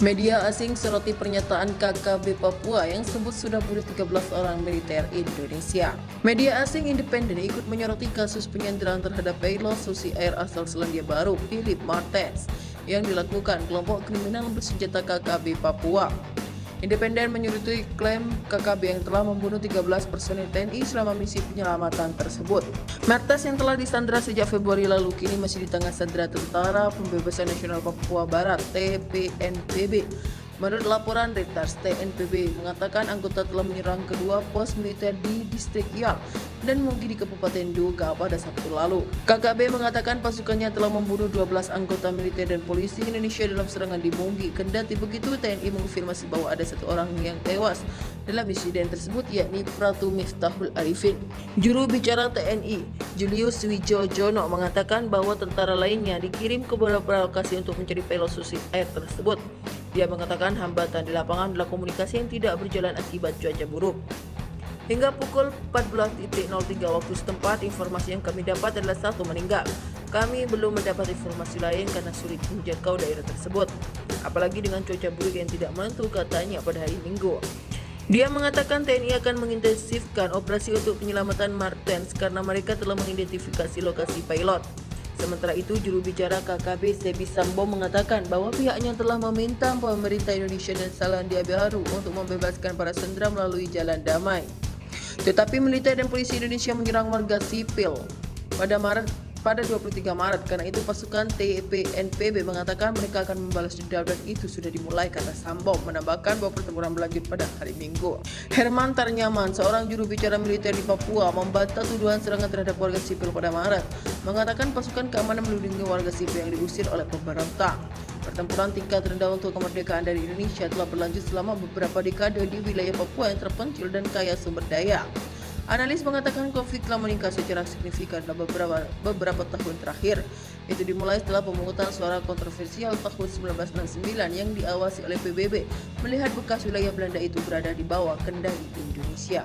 Media asing soroti pernyataan KKB Papua yang sebut sudah bunuh 13 orang militer Indonesia. Media asing independen ikut menyoroti kasus penyanderaan terhadap pilot Susi Air asal Selandia Baru, Philip Martens, yang dilakukan kelompok kriminal bersenjata KKB Papua. Independen menyoroti klaim KKB yang telah membunuh 13 personel TNI selama misi penyelamatan tersebut. Martens yang telah disandra sejak Februari lalu kini masih di tangan sandera Tentara Pembebasan Nasional Papua Barat (TPNPB). Menurut laporan Reuters, TNPB mengatakan anggota telah menyerang kedua pos militer di distrik Yal dan Mugi di Kabupaten Duga pada Sabtu lalu. KKB mengatakan pasukannya telah membunuh 12 anggota militer dan polisi Indonesia dalam serangan di Mugi. Kendati begitu, TNI mengonfirmasi bahwa ada satu orang yang tewas dalam insiden tersebut, yakni Pratu Miftahul Arifin. Juru bicara TNI, Julius Wijojono, mengatakan bahwa tentara lainnya dikirim ke beberapa lokasi untuk mencari pilot Susi Air tersebut. Dia mengatakan hambatan di lapangan adalah komunikasi yang tidak berjalan akibat cuaca buruk. Hingga pukul 14.03 waktu setempat, informasi yang kami dapat adalah satu meninggal. Kami belum mendapat informasi lain karena sulit menjangkau daerah tersebut, apalagi dengan cuaca buruk yang tidak menentu, katanya pada hari Minggu. Dia mengatakan TNI akan mengintensifkan operasi untuk penyelamatan Martens karena mereka telah mengidentifikasi lokasi pilot. Sementara itu, juru bicara KKB Sebi Sambo mengatakan bahwa pihaknya telah meminta pemerintah Indonesia dan Selandia Baru untuk membebaskan para sandera melalui jalan damai. Tetapi militer dan polisi Indonesia menyerang warga sipil pada 23 Maret. Karena itu pasukan TPNPB mengatakan mereka akan membalas dendam dan itu sudah dimulai, kata Sambo, menambahkan bahwa pertempuran berlanjut pada hari Minggu. Herman Tarnyaman, seorang juru bicara militer di Papua, membantah tuduhan serangan terhadap warga sipil pada Maret, mengatakan pasukan keamanan melindungi warga sipil yang diusir oleh pemberontak. Pertempuran tingkat rendah untuk kemerdekaan dari Indonesia telah berlanjut selama beberapa dekade di wilayah Papua yang terpencil dan kaya sumber daya. Analis mengatakan konflik telah meningkat secara signifikan dalam beberapa tahun terakhir. Itu dimulai setelah pemungutan suara kontroversial tahun 1969 yang diawasi oleh PBB melihat bekas wilayah Belanda itu berada di bawah kendali Indonesia.